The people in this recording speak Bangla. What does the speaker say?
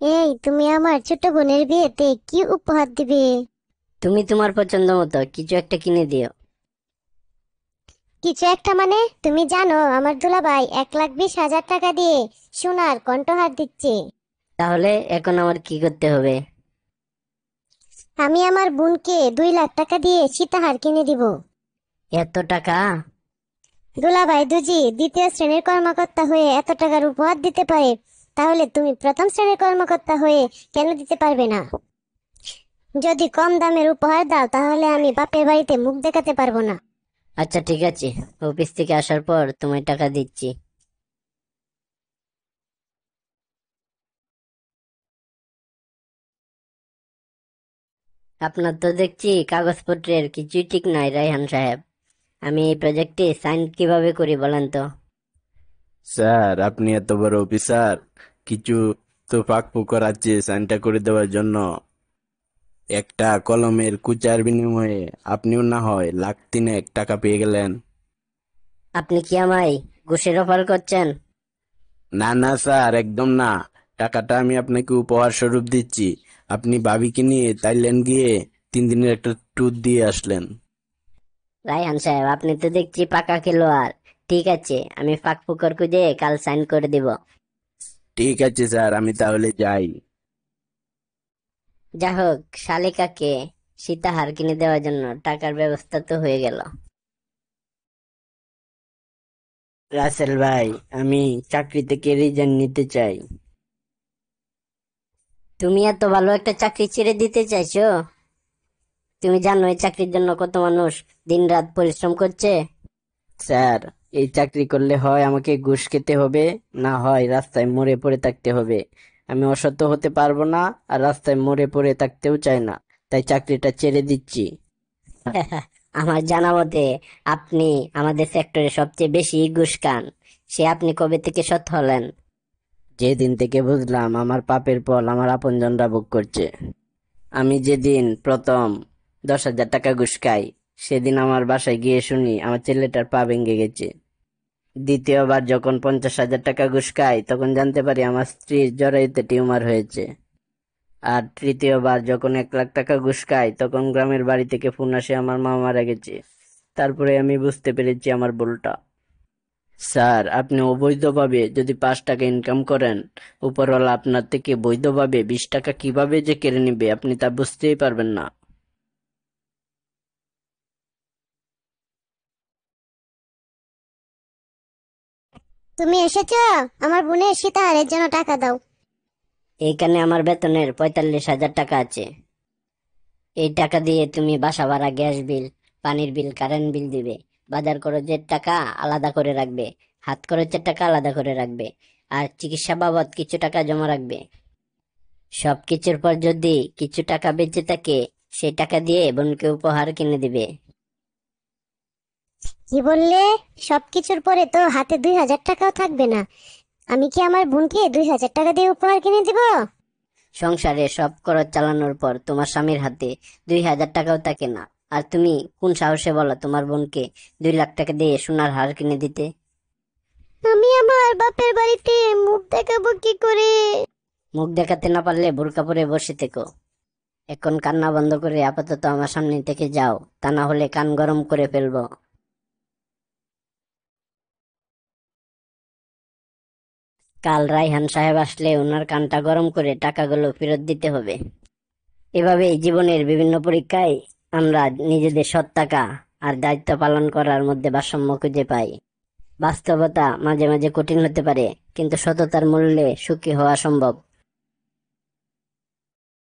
এই, তুমি আমার ছোট বোনের বিয়েতে কি উপহার দিবে? তুমি তোমার পছন্দ মতো কিছু একটা কিনে দিও। কিছু একটা মানে? তুমি জানো আমার দুলাভাই 1,20,000 টাকা দিয়ে সোনার কণ্ঠহার দিচ্ছে। তাহলে এখন আমার কি করতে হবে? আমি আমার বোনকে 2 লাখ টাকা দিয়ে সীতাহার কিনে দিব। এত টাকা? দুলাভাই দুজি দ্বিতীয় শ্রেণীর কর্মকর্তা হয়ে এত টাকার উপহার দিতে পারে, তাহলে তুমি প্রথম শ্রেণীর কর্মকর্তা হয়ে কেন দিতে পারবে না? যদি কম দামের উপহার দাও তাহলে আমি বাপের বাড়িতে মুখ দেখাতে পারবো না। আচ্ছা ঠিক আছে, অফিস থেকে আসার পর তোমায় টাকা দিচ্ছি। আপনার তো দেখছি কাগজপত্রের কিছুই ঠিক নাই রায়হান সাহেব। আমি এই প্রজেক্টে সাইন কিভাবে করি বলেন তো? স্যার, আপনি এত বড় অফিসার, কিছু তো ফাঁকফোকর আছে সাইনটা করে দেওয়ার জন্য। একটা কলমের কুচার বিনিময়ে আপনিও না হয় লাখ তিনেক টাকা পেয়ে গেলেন। আপনি কি আমায় ঘুষের অফার করছেন? না না স্যার, একদম না। টাকাটা আমি আপনাকে উপহার স্বরূপ দিচ্ছি। আপনি ভাবিকে নিয়ে থাইল্যান্ড গিয়ে 3 দিনের একটা ট্যুর দিয়ে আসলেন। রায়হান সাহেব, আপনি তো দেখছি পাকা খেলোয়াড়। ঠিক আছে, আমি ফাঁক ফুকর খুঁজে কাল সাইন করে দিব। ঠিক আছে স্যার, আমি তাহলে যাই। যা হোক, শালিকাকে সীতাহার কিনে দেওয়ার জন্য টাকার ব্যবস্থা তো হয়ে গেল। রাসেল ভাই, আমি চাকরি থেকে রিজাইন নিতে চাই। তুমি এত ভালো একটা চাকরি ছেড়ে দিতে চাইছো? তুমি জানো এই চাকরির জন্য কত মানুষ দিনরাত পরিশ্রম করছে? স্যার, এই চাকরি করলে হয় আমাকে ঘুষ খেতে হবে, না হয় রাস্তায় মরে পড়ে থাকতে হবে। আমি অসৎ হতে পারবো না, আর রাস্তায় মরে পড়ে থাকতেও চাই না। তাই চাকরিটা ছেড়ে দিচ্ছি। আমার জানা মতে আপনি আমাদের সেক্টরে সবচেয়ে বেশি ঘুষ খান। সে আপনি কবে থেকে সৎ হলেন? যেদিন থেকে বুঝলাম আমার পাপের ফল আমার আপনজনরা ভোগ করছে। আমি যেদিন প্রথম 10,000 টাকা ঘুষ খাই, সেদিন আমার বাসায় গিয়ে শুনি আমার ছেলেটার পা ভেঙে গেছে। দ্বিতীয়বার যখন 50,000 টাকা ঘুষ খাই, তখন জানতে পারি আমার স্ত্রীর জরায়ুতে টিউমার হয়েছে। আর তৃতীয়বার যখন 1 লাখ টাকা ঘুষ খাই, তখন গ্রামের বাড়ি থেকে ফোন আসে আমার মা মারা গেছে। তারপরে আমি বুঝতে পেরেছি আমার ভুলটা। স্যার, আপনি অবৈধভাবে যদি 5 টাকা ইনকাম করেন, উপরওয়ালা আপনার থেকে বৈধভাবে 20 টাকা কিভাবে যে কেড়ে নেবে আপনি তা বুঝতেই পারবেন না। তুমি এসেছো? আমার বোনের সীতাহারের জন্য টাকা দাও। এইখানে আমার বেতনের 45,000 টাকা আছে। এই টাকা দিয়ে তুমি বাসা ভাড়া, গ্যাস বিল, পানির বিল, কারেন্ট বিল দিবে। বাজার খরচের টাকা আলাদা করে রাখবে। হাত খরচের টাকা আলাদা করে রাখবে। আর চিকিৎসা বাবদ কিছু টাকা জমা রাখবে। সবকিছুর পর যদি কিছু টাকা বেঁচে থাকে, সেই টাকা দিয়ে বোনকে উপহার কিনে দিবে। কি বললে? সবকিছুর পরে তো হাতে 2,000 টাকাও থাকবে না। আমি কি আমার বোনকে 2,000 টাকা দিয়ে উপহার কিনে দিব? সংসারে সব খরচ চালানোর পর তোমার স্বামীর হাতে 2,000 টাকাও থাকে না। আর তুমি কোন সাহসে বলো তোমার বোনকে 2 লাখ টাকা দিয়ে সোনার হার কিনে দিতে? আমি আমার বাপের বাড়িতে মুখ দেখাবো কি করে? মুখ দেখাতে না পারলে বোরকা পরে বসে থেকো। এখন কান্না বন্ধ করে আপাতত আমার সামনে থেকে যাও, তা না হলে কান গরম করে ফেলবো। কাল রায়হান সাহেব আসলে ওনার কানটা গরম করে টাকাগুলো ফেরত দিতে হবে। এভাবেই জীবনের বিভিন্ন পরীক্ষায় আমরা নিজেদের সৎ টাকা আর দায়িত্ব পালন করার মধ্যে ভারসাম্য খুঁজে পাই। বাস্তবতা মাঝে মাঝে কঠিন হতে পারে, কিন্তু সততার মূল্যে সুখী হওয়া সম্ভব।